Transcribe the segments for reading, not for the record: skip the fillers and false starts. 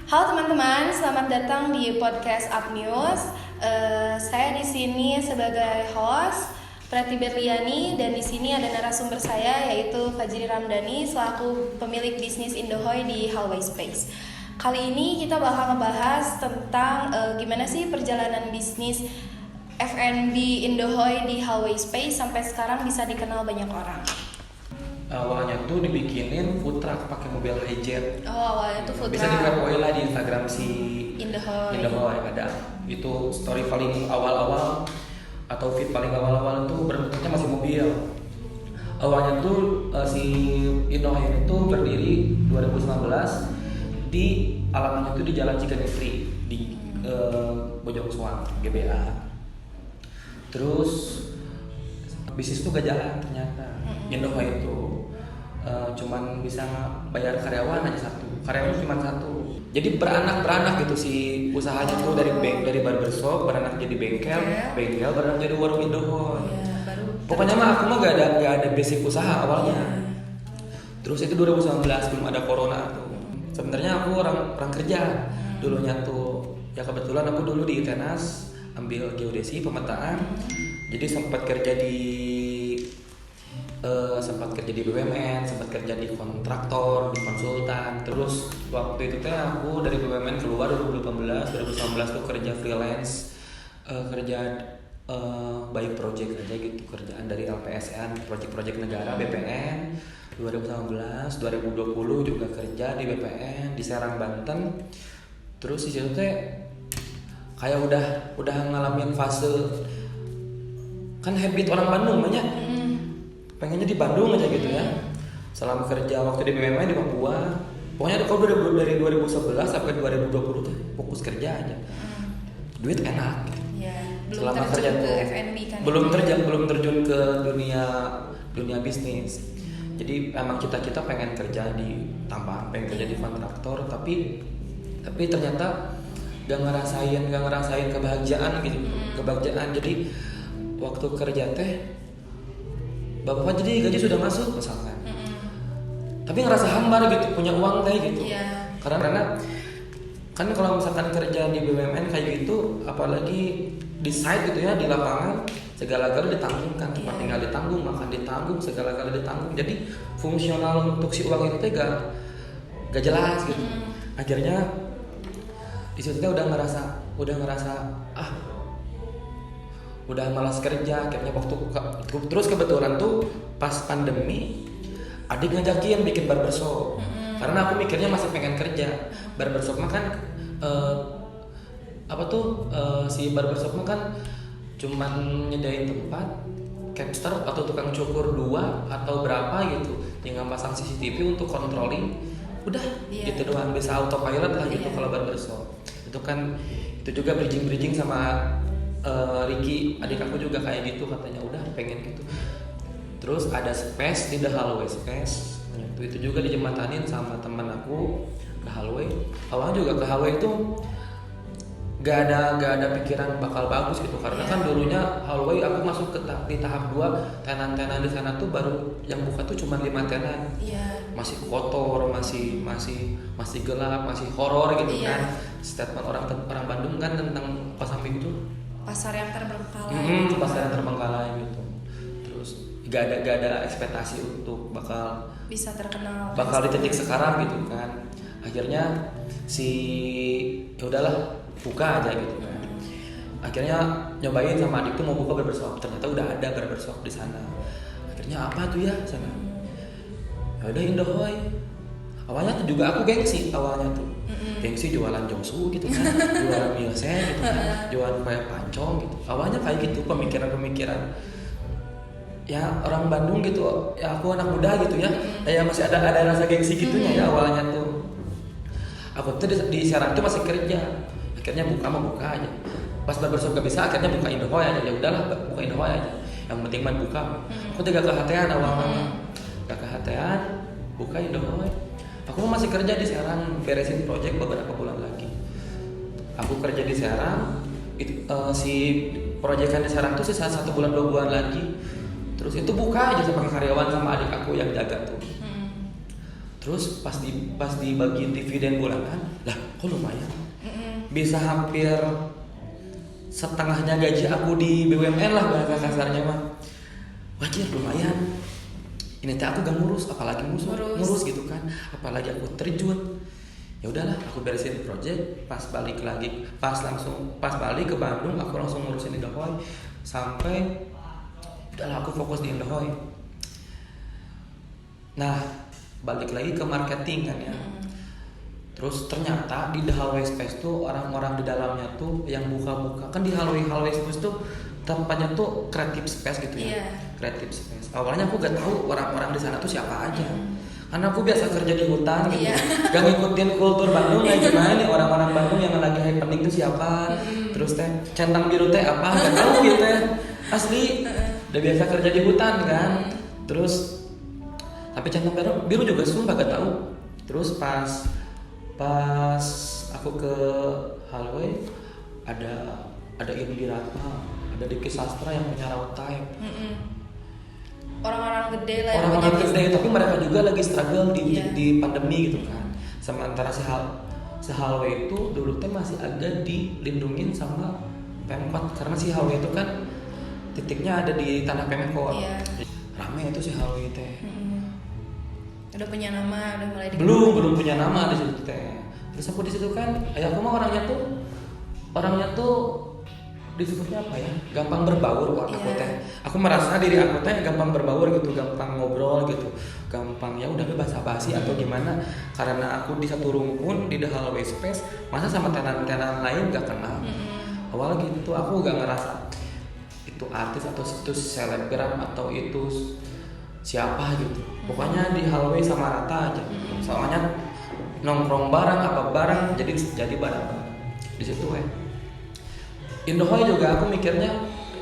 Halo teman-teman, selamat datang di podcast Up News. Saya di sini sebagai host Prati Berliani dan di sini ada narasumber saya yaitu Fajri Ramdhani selaku pemilik bisnis Indohoy di Hallway Space. Kali ini kita bakal ngebahas tentang gimana sih perjalanan bisnis F&B Indohoy di Hallway Space sampai sekarang bisa dikenal banyak orang. Awalnya tuh dibikinin food truck pakai mobil hijet. Oh, awalnya tuh food truck. Bisa dikepoin lah di Instagram si Indohoy ada. Itu story paling awal-awal atau feed paling awal-awal itu bentuknya masih mobil. Awalnya tuh si Indohoy itu berdiri 2019 di alamatnya tuh di Jalan Ciganjur di Bojong Soang GBA. Terus bisnis tuh gak jalan ternyata. Indohoy itu cuman bisa bayar karyawan aja karyawan cuma satu. Jadi beranak gitu si usahanya tuh dari barbershop beranak jadi bengkel beranak jadi warung Indohoy. Pokoknya mah aku mah gak ada basic usaha awalnya. Terus itu 2019 belum ada corona tuh. Sebenarnya aku orang kerja dulunya tuh. Ya kebetulan aku dulu di ITENAS ambil geodesi pemetaan. Jadi sempat kerja di BUMN, sempat kerja di kontraktor, di konsultan. Terus waktu itu aku dari BUMN keluar 2019 tuh kerja freelance, kerja by project aja gitu, kerjaan dari LPSN, project negara BPN. 2019, 2020 juga kerja di BPN di Serang Banten. Terus di situ kayak udah ngalamin fase kan habit orang Bandung banyak. Pengennya di Bandung aja gitu ya. Selama kerja waktu di BUMN di Papua, pokoknya kalau dari 2011 sampai 2020 tuh fokus kerja aja. Duit enak. Ya, belum selama terjun kerja ke tuh F&B kan. Belum terjun ke dunia bisnis. Jadi emang kita pengen kerja di tambang, pengen kerja di kontraktor, tapi ternyata gak ngerasain kebahagiaan gitu. Kebahagiaan. Jadi waktu kerja bapak jadi gaji sudah masuk misalkan, tapi ngerasa hambar gitu, punya uang kayak gitu. Karena kan kalau misalkan kerja di BUMN kayak gitu, apalagi di site gitu ya, di lapangan segala-galanya ditanggungkan, tempat tinggal ditanggung, makan ditanggung, segala-galanya ditanggung. Jadi fungsional untuk si uang itu gak jelas gitu. Akhirnya di situ udah ngerasa udah malas kerja. Akhirnya terus kebetulan tuh pas pandemi adik ngajakin bikin barbershop. Karena aku mikirnya masih pengen kerja. Barbershop mah kan si barbershop mah kan cuman nyediain tempat, capster atau tukang cukur 2 atau berapa gitu, tinggal pasang CCTV untuk controlling, udah gitu doang, bisa autopilot lah gitu. Kalau barbershop itu juga bridging sama Ricky, adik aku juga kayak gitu, katanya udah pengen gitu. Terus ada space di The Hallway Space, itu juga dijembatanin sama teman aku ke Hallway. Awalnya juga ke Hallway itu gak ada pikiran bakal bagus gitu, karena kan dulunya Hallway aku masuk di tahap 2, tenan-tenan di sana tuh baru yang buka tuh cuma 5 tenan. Masih kotor, masih gelap, masih horor gitu kan. Statement orang Bandung kan tentang Kosambi itu pasar yang terbengkalai. Pasar yang terbengkalai gitu. Terus gak ada ekspektasi untuk bakal bisa terkenal, bakal di titik sekarang gitu kan. Akhirnya ya udahlah, buka aja gitu kan. Akhirnya nyobain sama adik tuh mau buka barbershop, ternyata udah ada barbershop di sana. Akhirnya apa tuh ya sana? Ya udah Indohoy. Awalnya tuh juga aku gengsi awalnya tuh. Gengsi jualan jongsu gitu kan, jualan milsen gitu kan, jualan kayak pancong gitu. Awalnya kayak gitu, pemikiran ya orang Bandung gitu, ya aku anak muda gitu ya, ya masih ada rasa gengsi gitunya ya awalnya tuh. Aku tuh di Serang tuh masih kerja, akhirnya buka aja. Pas barbershop gak bisa, akhirnya buka Indohoy aja. Ya udahlah, buka Indohoy aja. Yang penting mah buka. Aku tidak kehatean awalnya, gak kehatean, buka Indohoy. Aku masih kerja di Serang, beresin project beberapa bulan lagi. Aku kerja di Serang, si proyekan di Serang tuh sisa 1 bulan 2 bulan lagi. Terus itu buka aja sama karyawan sama adik aku yang jaga tuh. Terus pas dibagiin dividen bulanan, lah kok lumayan. Bisa hampir setengahnya gaji aku di BUMN lah bahasa kasarnya mah. Wajir lumayan. Ini teh aku gak ngurus, apalagi ngurus gitu kan. Apalagi aku terjun. Ya udahlah, aku beresin project, pas balik ke Bandung, aku langsung ngurusin Indahoy sampai udahlah aku fokus di Indahoy. Nah, balik lagi ke marketing kan ya. Terus ternyata di The Hallway Space tuh orang-orang di dalamnya tuh yang buka-buka kan di Hallway Space tuh tempatnya tuh creative space gitu ya. Creative space. Awalnya aku gak tahu orang-orang di sana tuh siapa aja. Karena aku biasa kerja di hutan gitu. Gak ngikutin kultur Bandung kayak gimana nih orang-orang Bandung yang lagi happening tuh siapa. Terus teh centang biru teh apa gak tahu gitu ya. Asli udah biasa kerja di hutan kan. Terus tapi centang biru juga sumpah gak tahu. Terus pas aku ke Hallway ada Indi Ratna, ada Diki Sastra yang punya Raw Time. Orang-orang gede lah. Orang-orang gede, tapi mereka juga lagi struggle di pandemi gitu kan. Sementara si Hallway itu dulu tuh masih ada dilindungin sama Pemkot karena si Hallway itu kan titiknya ada di tanah Pemkot. Rame itu si Hallway teh. Udah punya nama, udah mulai belum punya nama di situ teh. Terus aku di situ kan, ayahku mah orangnya tuh disebutnya apa ya? Gampang berbaur kok aku teh. Aku merasa diri aku teh gampang berbaur gitu, gampang ngobrol gitu, gampang ya udah basa-basi atau gimana. Karena aku di satu rumpun di The Hallway Space, masa sama tenan-tenan lain gak kenal. Awal gitu aku gak ngerasa itu artis atau itu selebgram atau itu siapa gitu. Pokoknya di Hallway sama rata aja. Soalnya nongkrong bareng apa bareng jadi bareng di situ ya. Indahoy juga aku mikirnya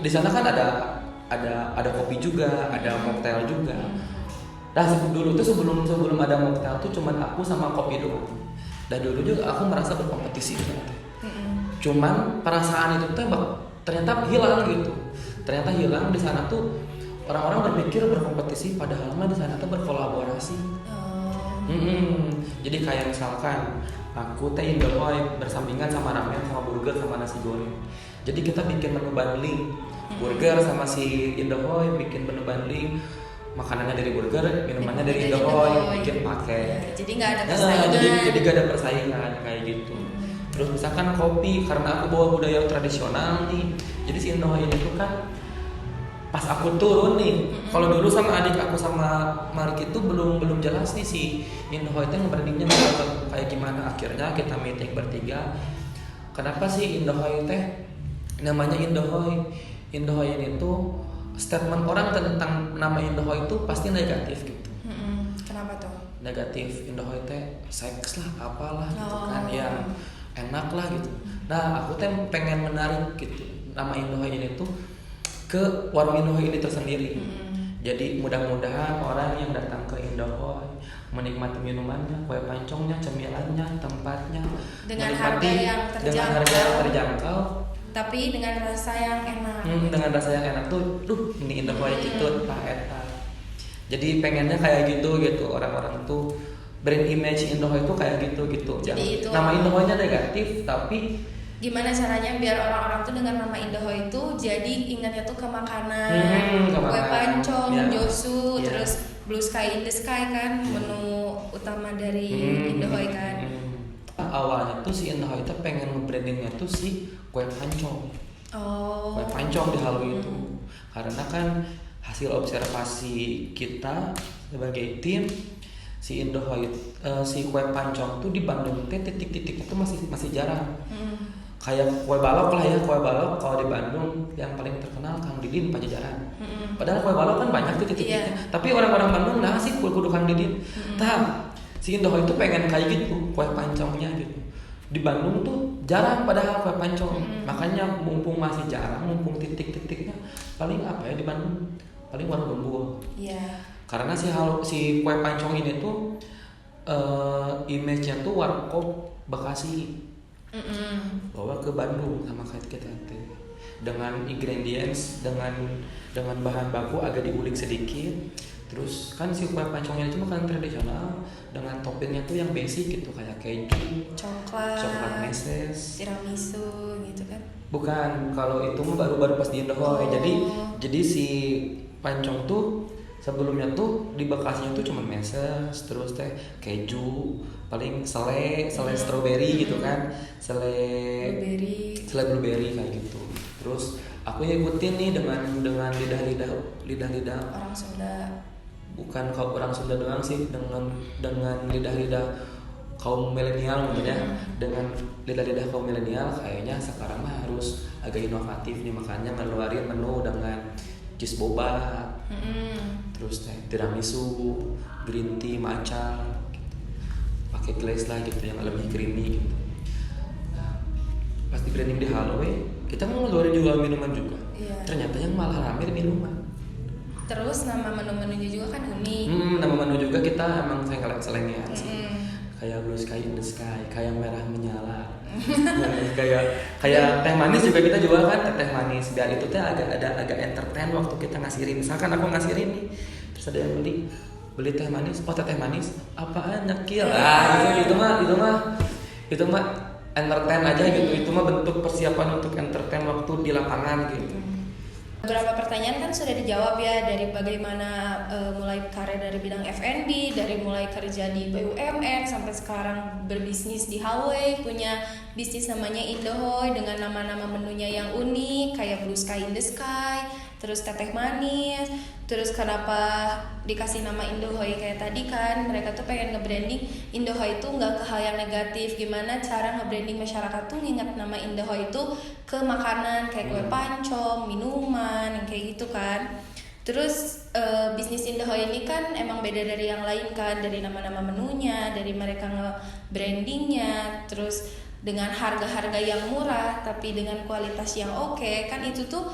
di sana kan ada kopi juga, ada mocktail juga. Nah dulu tuh sebelum ada mocktail tuh cuman aku sama kopi doang. Dan dulu juga aku merasa berkompetisi gitu. Cuman perasaan itu tuh ternyata hilang gitu. Ternyata hilang di sana tuh. Orang-orang berpikir berkompetisi padahal mah di sana tuh berkolaborasi. Jadi kayak misalkan aku teh Indahoy bersampingan sama ramen sama burger sama nasi goreng. Jadi kita bikin menu bundling. Burger sama si Indahoy bikin menu bundling. Makanannya dari burger, minumannya dari Indahoy, bikin paket. Jadi nggak ada persaingan. Jadi nggak ada persaingan kayak gitu. Terus misalkan kopi, karena aku bawa budaya tradisional nih. Jadi si Indahoy ini tuh kan pas aku turun nih, kalau dulu sama adik aku sama Marik itu belum jelas nih si Indahoy itu brandingnya kayak gimana. Akhirnya kita meeting bertiga. Kenapa sih Indahoy teh namanya Indahoy? Indahoy ini tuh statement orang tentang nama Indahoy itu pasti negatif gitu. Kenapa tuh? Negatif. Indahoy teh seks lah, apalah gitu kan, yang enak lah gitu. Nah aku teh pengen menarik gitu nama Indahoy ini tuh ke warung Indahoy ini tersendiri. Jadi mudah-mudahan orang yang datang ke Indahoy menikmati minumannya, kue pancongnya, cemilannya, tempatnya dengan harga yang terjangkau, tapi dengan rasa yang enak. Dengan rasa yang enak tuh, ini Indahoy gitu, eta. Jadi pengennya kayak gitu orang-orang tuh brand image Indahoy itu kayak gitu. Jadi itu nama Indahoynya negatif, tapi gimana caranya biar orang-orang tuh dengan nama Indahoy itu jadi ingatnya tuh ke makanan, kue pancong, Josu, terus Blue Sky in the Sky kan menu utama dari Indahoy kan. Awalnya tuh si Indahoy itu pengen nge-brandingnya tuh si kue pancong. Kue pancong di Hallway itu. Karena kan hasil observasi kita sebagai tim si Indahoy si kue pancong tuh di Bandung titik-titiknya tuh masih jarang. Kayak kue balok lah ya, kue balok kalau di Bandung yang paling terkenal Kang Didin Pajajaran. Padahal kue balok kan banyak tuh titik-titiknya. Tapi orang-orang Bandung nah sih kudu Kang Didin. Si Indahoy itu pengen kayak gitu, kue pancongnya gitu. Di Bandung tuh jarang padahal kue pancong. Makanya mumpung masih jarang, mumpung titik-titiknya paling apa ya di Bandung? Paling warung gembul. Karena si kue pancong ini tuh image-nya tuh warkop Bekasi. Bawa ke Bandung sama kayak kita. dengan ingredients, dengan bahan baku agak diulik sedikit. Terus kan si kue pancongnya itu makanan tradisional dengan toppingnya tuh yang basic gitu kayak keju, coklat meses, tiramisu gitu kan. Bukan, kalau itu mah baru pas di Indohoy. Jadi si pancong tuh sebelumnya tuh di Bekasinya tuh cuma meses, terus teh keju, paling selai strawberry gitu kan, selai blueberry kayak gitu. Terus aku ngikutin nih dengan lidah Orang Sunda. Bukan kaum orang Sunda doang sih, dengan lidah kaum milenial namanya, dengan lidah kaum milenial kayaknya sekarang mah harus agak inovatif nih, makanya ngeluarin menu dengan jus boba, terus tiramisu, green tea, matcha, gitu. Pakai glaze lah gitu yang lebih creamy gitu. Nah, pas di branding di Halloween kita mau ngeluarin juga minuman juga. Iya. Ternyata yang malah rame di minuman. Terus nama menu-menunya juga kan unik. Nama menu juga kita emang seleng-selengan sih. Kayak blue sky in the sky, kayak merah menyala. kayak teh manis juga kita jual kan, teh manis. Biar itu teh agak entertain waktu kita ngasirin. Misalkan aku ngasirin nih, terus ada yang beli teh manis, teh manis, apaan nyekil? Itu mah entertain aja gitu. Itu mah bentuk persiapan untuk entertain waktu di lapangan gitu. Beberapa pertanyaan kan sudah dijawab ya, dari bagaimana mulai karir dari bidang F&B, dari mulai kerja di BUMN sampai sekarang berbisnis di Hallway, punya bisnis namanya Indohoy dengan nama-nama menunya yang unik kayak Blue Sky in the Sky, terus teteh manis. Terus kenapa dikasih nama Indohoy kayak tadi kan, mereka tuh pengen nge-branding Indohoy itu nggak ke hal yang negatif. Gimana cara nge-branding masyarakat tuh nginget nama Indohoy itu ke makanan kayak kue pancong, minuman, yang kayak gitu kan. Terus bisnis Indohoy ini kan emang beda dari yang lain kan, dari nama-nama menunya, dari mereka nge-brandingnya, terus dengan harga-harga yang murah tapi dengan kualitas yang oke kan. Itu tuh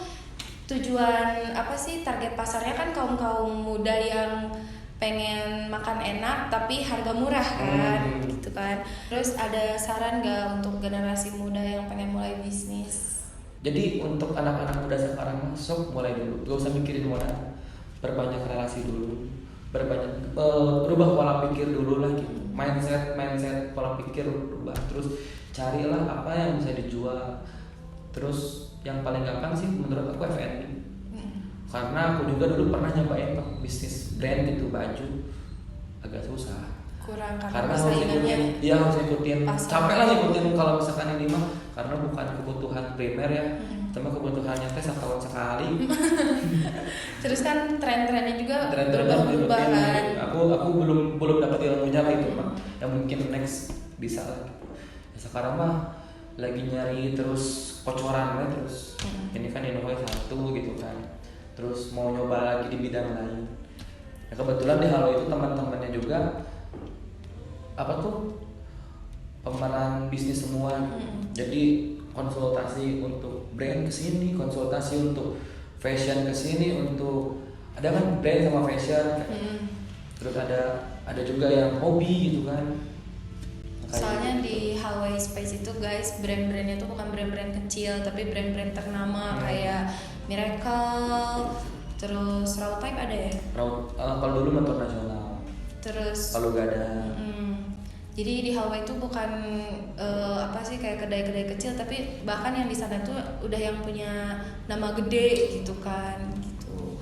tujuan apa sih, target pasarnya kan kaum muda yang pengen makan enak tapi harga murah kan, gitu kan. Terus ada saran gak untuk generasi muda yang pengen mulai bisnis? Jadi untuk anak-anak muda sekarang masuk mulai dulu, gak usah mikirin modal, berbanyak relasi dulu, berubah pola pikir dulu lah gitu, mindset pola pikir berubah, terus carilah apa yang bisa dijual. Terus yang paling gampang sih menurut aku F&B, karena aku juga dulu pernah nyobain bisnis brand gitu baju, agak susah. Kurang karena harus ikutin capek lah ngikutin kalau misalkan ini mah, karena bukan kebutuhan primer ya, cuma kebutuhannya teh setahun sekali. Terus kan tren-trennya juga berubah kan. Aku belum dapat ilmunya lah itu Pak, yang mungkin next bisa lah. Sekarang mah lagi nyari terus kocoran terus. Ini kan Indohoy satu gitu kan, terus mau nyoba lagi di bidang lain. Ya, kebetulan di Halo itu teman-temannya juga pemeran bisnis semua. Jadi konsultasi untuk brand kesini, konsultasi untuk fashion kesini, untuk ada kan brand sama fashion. Terus ada juga yang hobi gitu kan. Soalnya di Hallway Space itu guys, brand-brandnya tuh bukan brand-brand kecil tapi brand-brand ternama kayak Miracle, terus Raw Type ada ya? Kalau dulu motor nasional. Terus kalau gak ada. Jadi di Hallway itu bukan kayak kedai-kedai kecil, tapi bahkan yang di sana tuh udah yang punya nama gede gitu kan gitu.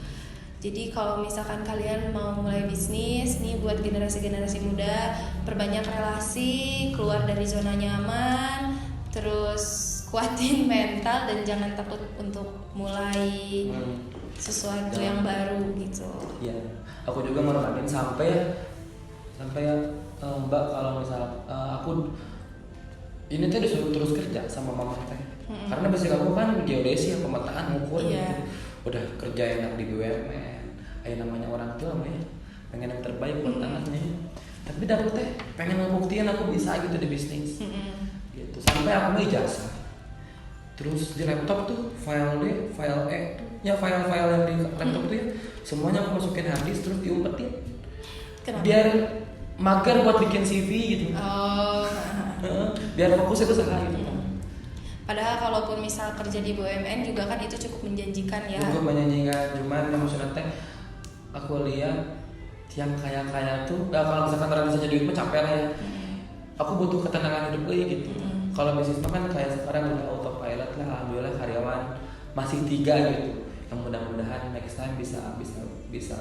Jadi kalau misalkan kalian mau mulai bisnis nih buat generasi muda, perbanyak relasi, keluar dari zona nyaman, terus kuatin mental dan jangan takut untuk mulai sesuatu yang baru gitu. Iya, aku juga menempatin sampai ya Mbak, kalau misal aku ini tuh disuruh terus kerja sama mama teh. Karena basic aku kan geodesi ya, pemetaan ngukur gitu. Udah kerja enak di BUMN, namanya orang tua ya pengen yang terbaik buat anaknya. Tapi aku teh pengen ngebuktiin aku bisa gitu di bisnis. Gitu. Sampai aku mau ijazah. Terus di laptop tuh file yang di laptop tuh ya semuanya aku masukin harddisk terus diumpetin. Kenapa? Biar mager buat bikin CV gitu. Oh. Biar fokus itu salah gitu. Padahal kalaupun misal kerja di BUMN juga kan itu cukup menjanjikan ya. Cukup menjanjikan, cuman maksudnya teh aku lihat yang kaya tuh, kalau misalkan orang bisa jadi duit mah capek lah ya. Aku butuh ketenangan hidup lagi gitu. Kalau bisnis mah kan kayak sekarang udah autopilot lah, alhamdulillah karyawan masih 3 gitu. Yang mudah-mudahan next time bisa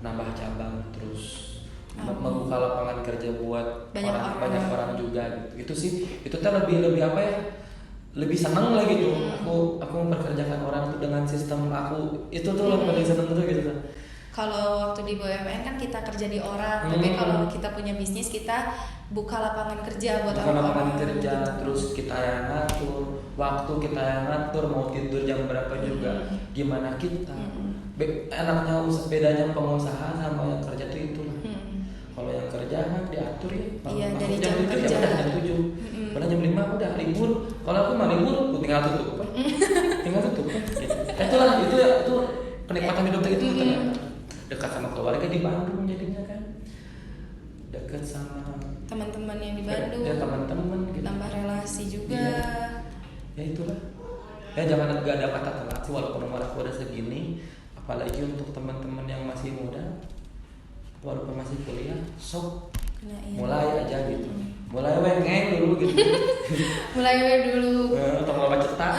nambah cabang terus membuka lapangan kerja buat banyak orang juga gitu. Itu sih itu tuh lebih apa ya? Lebih seneng lah gitu. Aku memperkerjakan orang tuh dengan sistem aku. Itu tuh lebih seneng tuh gitu. Kalau waktu di BUMN kan kita kerja di orang, tapi kalau kita punya bisnis kita buka lapangan kerja buat orang-orang. Lapangan kerja, terus kita yang ngatur waktu, kita yang ngatur mau tidur jam berapa juga, gimana kita. Enaknya bedanya pengusaha sama yang kerja tuh itu lah. Kalau yang kerja kan diatur ya. Iya, dari jam kerja. Jam 7, padahal jam 5 udah libur. Kalau aku mah libur, aku tinggal tutup. Itulah itu kenikmatan hidup itu ternyata. Dekat sama keluarga di Bandung jadinya kan, dekat sama teman-teman yang di Bandung, ya teman-teman gitu. Nambah relasi juga. Ya itulah ya, jangan gak ada kata telat sih, walaupun umur aku udah segini, apalagi untuk teman-teman yang masih muda walaupun masih kuliah, sok mulai aja gitu, mulai wengeng dulu gitu. Mulai dulu atau mau cetak.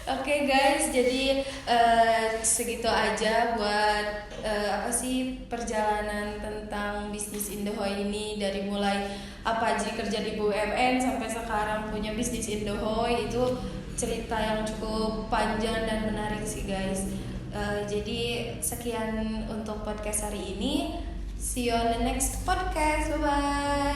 Oke guys, jadi segitu aja buat perjalanan tentang bisnis Indahoy ini, dari mulai apa aja kerja di BUMN sampai sekarang punya bisnis Indahoy. Itu cerita yang cukup panjang dan menarik sih guys. Jadi sekian untuk podcast hari ini. See you on the next podcast. Bye bye.